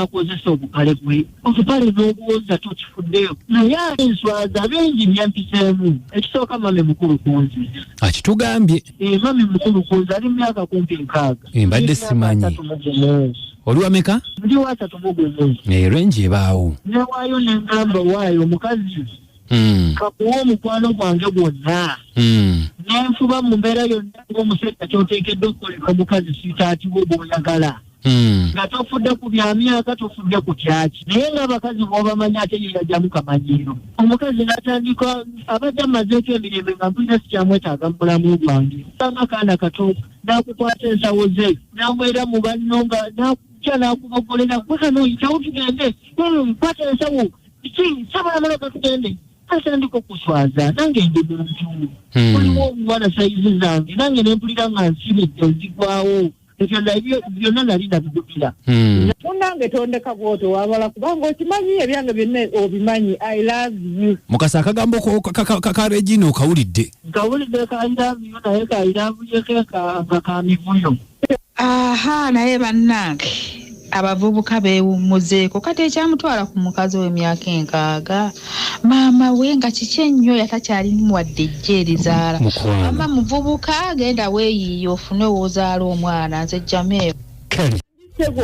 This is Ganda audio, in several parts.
akozesa obukale bwe obupale n'obuwoza tokifuddeyo naye enswaza bingi byampiseemu ekisooka mame mukulu kunzi akitugambye mame mukulu kunzi ali myaka 60 mbadde simanyi oli wameka ndi wa 3 range ebaawo newaayo nengamba waayo omukazi kakuwa omukwano gwange gwonna nenfuba mu mbeera yonna ng'omusajja kyoteekedde okukolera omukazi sitaati we bw'oyagala nga tofudde ku bya myaka tofudde ku kyaki naye ng'abakazi bw'obamanyi ate ye yajjamu kamanyiiro omukazi n'atandika abadde amazeeko emirembe nga mpulira sikyamwetaaga mu bulamu bwange akaana kato n'akukwata ensawo ze n'amwera mu banno nga n'akutya n'akubogolera gwe kano yitawo tugende kwata ensawo ki sabalamala tugende atandika okuswaza nange ndi muntu oliwo omuwala sayizi zange nange nempulira nga nsibidde nzigwawo ebyo byonna nali nabigumira munange tondeka bw'otyo wabala kubanga okimanyi ebyange byonna obimanyi I love you Mukasa akagambo ka Regina okawulidde nkawulidde ka I love you naye ka I love you nga kamivuyo naye bannange abavubuka beewummuzeeko kati ekyamutwala ku mukazi w'emyaka 6 maama we nga kiki ennyo yatakyalimu wadde ejje erizaala mama muvubuka agenda weeyiiya ofune woozaala omwana nze jjameeyo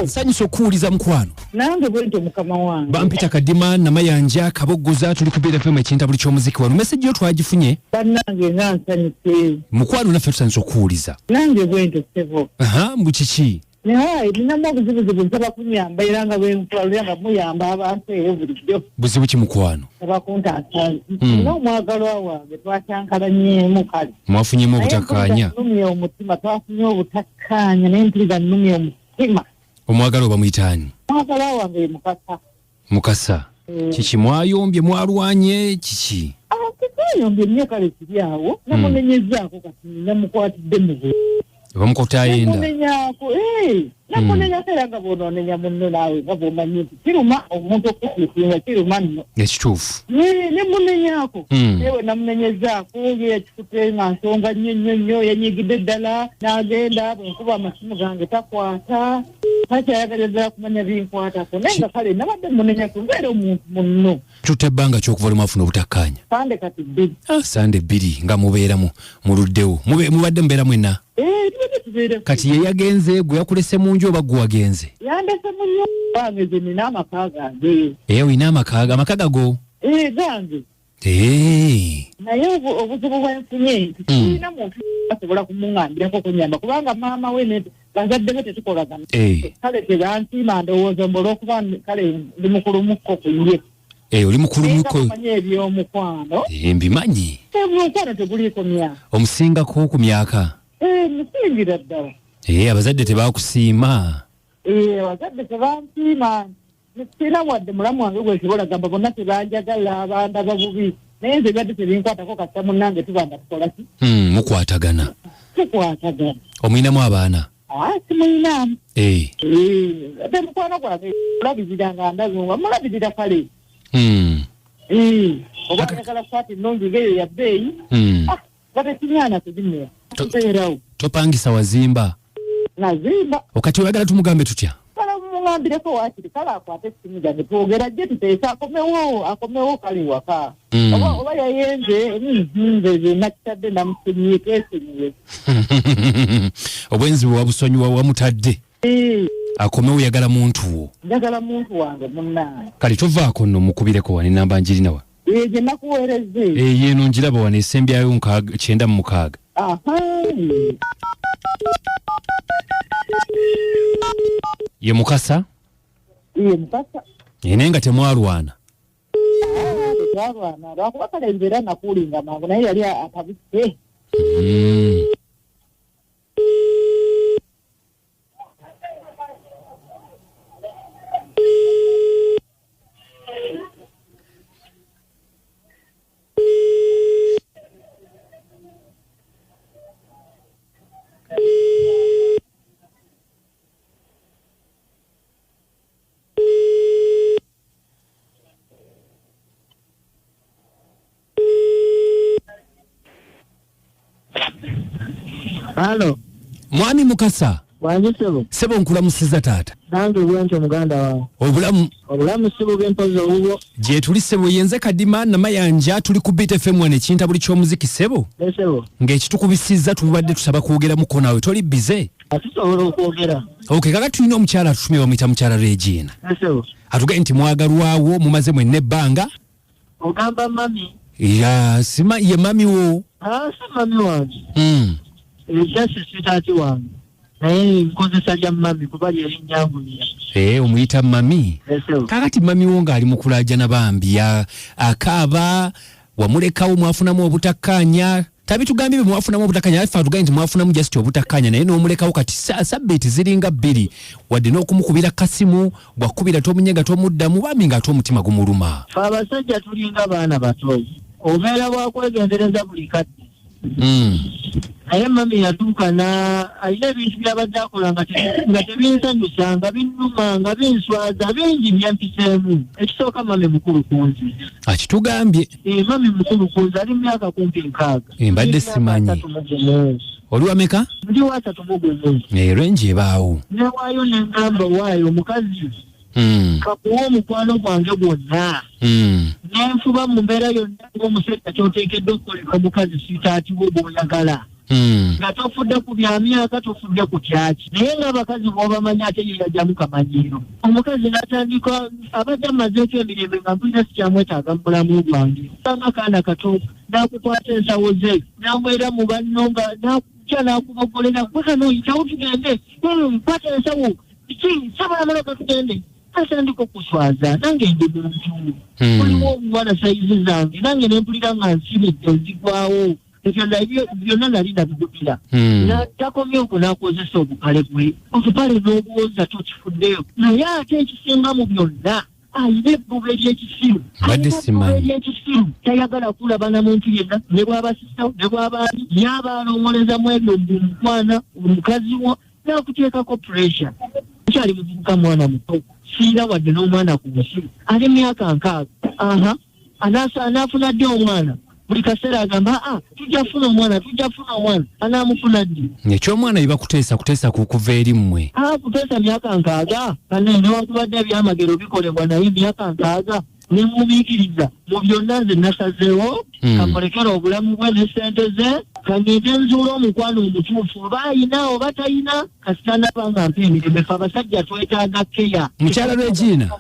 nsanyusa okuwuliza mukwano nange bwentyo mukama wange bampita kadima namayanja kaboggoza tuli ku BFM ekintabuli ky'omuziki wano mesejji yo twagifunye bannange nga nsanyuse mukwano naffe tusanyusa okuwuliza nange bwentyo sebo mbu kiki naye ninamu obuzibuzibu nsaba kunyamba era nga bwentwalira nga muyamba abantu eyo bulijjo buzibu ki mukwano nsaba kuntaasa n'omwagalwa wange twakyankalanyeemu kale mwafunyemu obutakkaanya numye omutima twafunye obutakkaanya naye mpulira numye omutima omwagala oba muyitaani omwagalwa wange Mukasa kiki mwayombye mwalwanye kiki kikayombye nnyo kale kiri awo namunenyezaako kati namukwatidde mu bamukotayenda namunenyako namunenyako era nga bw'onoonenya munno naawe nga bw'omanyi nti kiruma omuntu okukusinga kiruma nno ekituufu ne munenyako ewe namunenyezaako ye yakikute nga nsonga nnyo yanyigidde ddala n'agenda bwenkuba amasimu gange takwata takyayagaliza kumanya binkwatako naye nga kale nabadde munenyako mbeera omuntu munno tutta ebbanga ky'okuva olumafuna obutakkaanya sande kati 2 sande 2 nga mubeeramu muluddewo mubadde mubeeramu enna kati ye yagenze gwe yakulese mu nju oba gwe wagenze yandese mu nnyumba wange ze nina amaka gange olina amaka gago gange naye obuzibu bwenfunye nti kirina muntu asobola kumuŋŋambirako kunyamba kubanga maama we bazadde be tetukolagana kale tebansiima ndowooza mba olwokuba kale ndi mukulumukko ku ye oli mukulumukko manyi ebyomukwano mbimanyi omukwano teguliiko myaka omusingako ku myaka musingira ddala abazadde tebakusiima abazadde tebansiima sirina wadde mulamu wange gwekibola gamba bonna tebanjagala bandaba bubi naye nze badde tebinkwatako kasita munnange tubanda tukolaki mukwatagana tukwatagana omuyinamu abaana simuyinamu ate mukwano gwange olabirira nga ndazunga mulabirira kale oba njagala kwati ennungi ngeyo ya bbeeyi batekinyana tezimira tuteerawo topangisa wazimba nazimba okati oyagala tumugambe tutya kala mungambireko wakiri kale akwate essimu gyange twogera gye tuteesa akomewo kale waka oba yayenze nze nakitadde namusenyiye twesenyiwe obwenzi bwe wabusonyiwa wamutadde akomewo yagala muntu wo njagala muntu wange munnange kale tovaako nno mukubireko wano enamba njirinawa gye nakuweereze yeeno njiraba wano esembyayo 96 ye Mukasa naye nga temwalwana tetwalwana lwakuba kale embeera nakuulinga mangu naye yali atabisse Halo mwami Mukasa wange sebo nkulamusiza taata nange bwentyo muganda wawe. Obulamu si bubi mpozi obubwo. Gye tuli ssebo yenze Kadima Namayanja tuli ku Beat FM n'ekinta buli ky'omuziki ssebo. Ssebo. Ng'ekitukubisizza tubadde tusaba kwogeramuko naawe toli bize. Atusobola okwogera. Okay, kakati tulina omukyala atutumye bamuyita mukyala Regina. Ssebo. Atugambye nti mwagalwawo mumaze mwenna ebbanga. Ogamba mami. Ya sima ye mami wo. Si mami wange. Just sitaati wange. Naye nkozesa lya mami kuba erinnya ngunya. Omuyita mami. Kakati mami wo ng'ali mu kulaajana bambi akaaba wamulekawo mwafunamu obutakkaanya. Tabitugambye mwafunamu obutakkaanya aliffe atugambye nti mwafunamu just obutakkaanya naye n'omulekawo kati sabbeeti ziringa 2 wadde n'okumukubira kasimu bwakubira tomunyega tomuddamu bambi ng'ate omutima gumuluma. Abasajja tulinga baana bato obeera bwakwegendereza buli kadde. Naye mami yatuuka alina ebintu byabadde akola nga tebinsanyusa nga binnuma nga binswaza bingi byampiseemu. Ekisooka mami mukulu kunzi. Akitugambye. Mami mukulu kunzi ali mu myaka kumpi 6. Mbadde simanyi. Oli wameka? Ndi wa 3. Range ebaawo. Newaayo n'engamba waayo omukazi. Kakuwa omukwano gwange gwonna. Nenfuba mu mbeera yonna ng'omusajja ky'oteekeddwa okukolera omukazi sitaati wo bw'oyagala. Nga tofudde ku bya myaka tofudde ku kyaki. Naye ng'abakazi bw'obamanyi ate ye yajjamu kamanyiiro. Omukazi n'atandika abadde amazeeko emirembe nga mpulira sikyamwetaaga mu bulamu bwange. Sanga kaana kato n'akukwata ensawo ze n'amwera mu banno nga n'akutya n'akubogolera gwe kano oyitawo tugende kwata ensawo ki sabala maloka tugende. Atandika okuswaza nange ndi muntu. Kuliwo omuwala sayizi zange nange nempulira nga nsibidde nzigwawo. Ebyo byonna nali nabigumira. Takomye okwo n'akozesa obukale bwe. Otupale n'obuwoza tokifuddeyo. Naye ate ekisinga mu byonna ayina ebbuba ery'ekisiru. Tayagala kulaba na muntu yenna ne bw'aba sisawo ne bw'abaani y'abaalongolezamu ebyo mukwana omukazi wo n'akuteekako pressure. Kyali muvubuka mwana muto. Siira wadde n'omwana ku nsi. Ali myaka 6. Anaafuna ddi omwana? Buli kaseera agamba tujja funa omwana. Anaamufuna ddi? Eky'omwana biba kuteesa kuva eri mmwe. Kuteesa myaka 6. Kane newankubadde ebyamagero bikolebwa naye myaka 6. Nemumiikiriza mu byonna nze nasazeewo kamulekera obulamu bwe ne ssente ze kangende nzuula omukwano omutuufu oba ayina oba tayina kasita nabanga mpa emirembe fe abasajja twetaaga keya. Mukyala Regina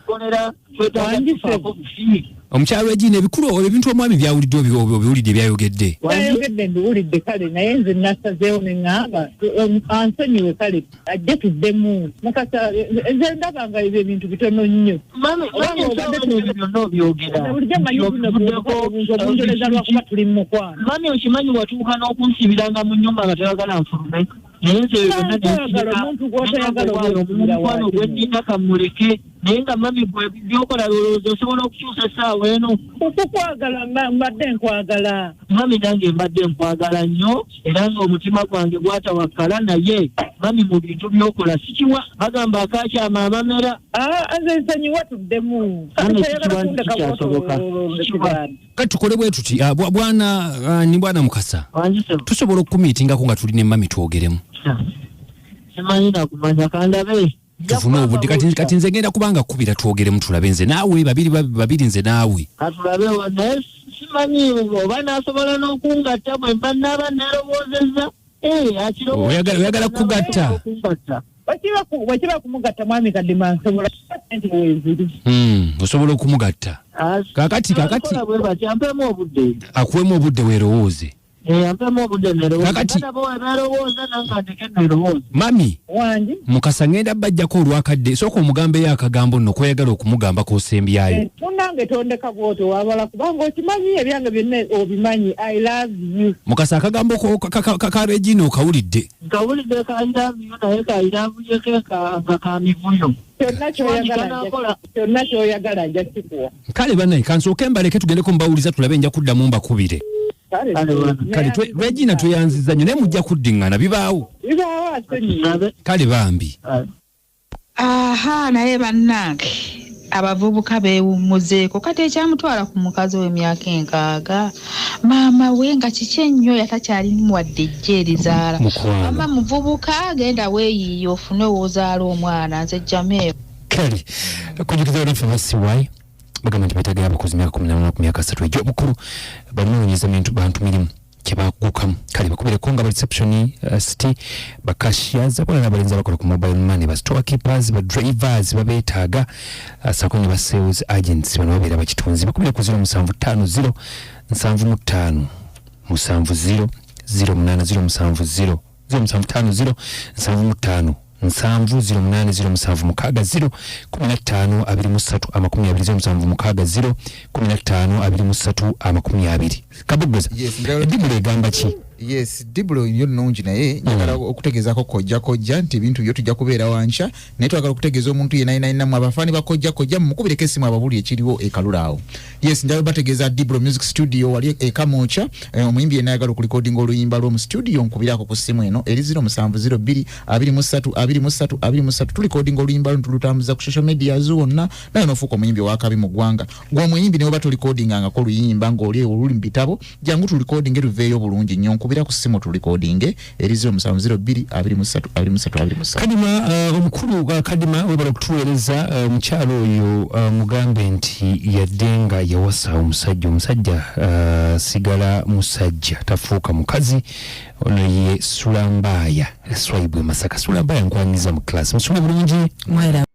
twetaaga bufi. Omukyala Regina ebintu omwami byawulidde obiwulidde byayogedde. Byayogedde mbiwulidde kale naye nze nasazeewo ne ŋŋamba ansonyiwe kale ajje tuddemu mukasa nze ndaba nga ebyo ebintu bitono nnyo. Mami okimanyi watuuka n'okunsibiranga mu nnyumba nga tayagala nfulume. Naye nze omukwano ogw'eddiina kamuleke naye nga mami byokola lowooza osobola okukyusa essaawa eno. Okukwagala mbadde nkwagala. Mami nange mbadde nkwagala nnyo era ng'omutima gwange gwatawakkala naye mami mu bintu byokola sikiwa bagamba akakyama amamera. Nze nsonyiwa tuddemu. Kati tukole bwe tuti bwana Mukasa tusobola okumiitingako nga tuli ne mami twogeremu. Simanyi nakumanya kandabe. Tufune obudde kati nze ngenda kubanga kubira twogeremu tulabe nze naawe babiri nze naawe. Katulabe naye simanyi oba naasobola n'okungatta bwe mba naaba neeroboozezza. Oyagala kugatta. Wakiba kumugatta mwami Kadima nsobola nti weziri. Osobola okumugatta. Kakati ampemu obudde. Akuwemu obudde weerowooze. Mami Mukasa ngenda bajjako olwakadde sooka omugambeyo akagambo nno kweyagala okumugamba k'osembyayo. Tunange tondeka bw'otyo wabala kubanga okimanyi ebyange byonna obimanyi. I love you. Mukasa akagambo ka Regina okawulidde? Nkawulidde ka I love you naye ka I love you ke ka mivuyo. Kyonna ky'oyagala nja kikuwa. Kale bannaye kansooke mbaleke tugendeko mbawuliza tulabe nja kuddamu mbakubire. Kale Regina tweyanziza nnyo naye mujja kuddiŋŋana bibaawo. Bibaawo kale bambi. Naye bannange abavubuka beewummuzeeko kati ekyamutwala ku mukazi w'emyaka 6 maama we nga kiki ennyo yatakyalimu wadde ejje erizaala mama muvubuka agenda weeyiiya ofune woozaala omwana nze jjameeyo kale kujukiza naffe basiwayi bagamba nti beetagala abakozi myaka 18 ku myaka 3 egy'obukulu banoonyeza bantu mirimu kyebakugukamu kale bakubireko nga reception city bakashiyaza kola n'abalenzi abakola ku mobile money ba store keepers ba drivers babeetaaga sako ne ba sales agents bano babeera bakitunzi bakubire ku 0750 75 70 0870 0750 75 nsanvu 0807 mukaga 0 15 23 amakumi 27 mukaga 0 15 23 amakumi 20 kabugoza dibule gamba ki yes diblo yo nungi naye njagala okutegezaako kojja nti ebintu byo tujja kubeera wancha naye twagala okutegeeza omuntu yenna mu abafaani bakojja mukubireko essimu ababuli ekiriwo ekalulaawo yes njagala bategeeza diblo music studio wali ekamocha omuyimbi yenna ayagala okulikodinga oluyimba lw'omu studio nkubirako ku ssimu eno eri 0702 23 tulikodinga oluyimba luno tulutambuza ku social media zonna naye nofuuka omuyimbi wakabi mu ggwanga gwe omuyimbi ne bwe tulikodingangako oluyimba ng'oli oluli mu bitabo jangu tulikodinge luveeyo bulungi nnyo kubira ku simu tu recording eri 0702 kadima omukulu kadima webala kutuweereza omukyalo oyo mugambe nti yaddenga yawasa omusajja sigala musajja tafuuka mukazi ono ye Sulambaya Swahili Masaka Sulambaya nkwanyiza mu class musula bulungi mwera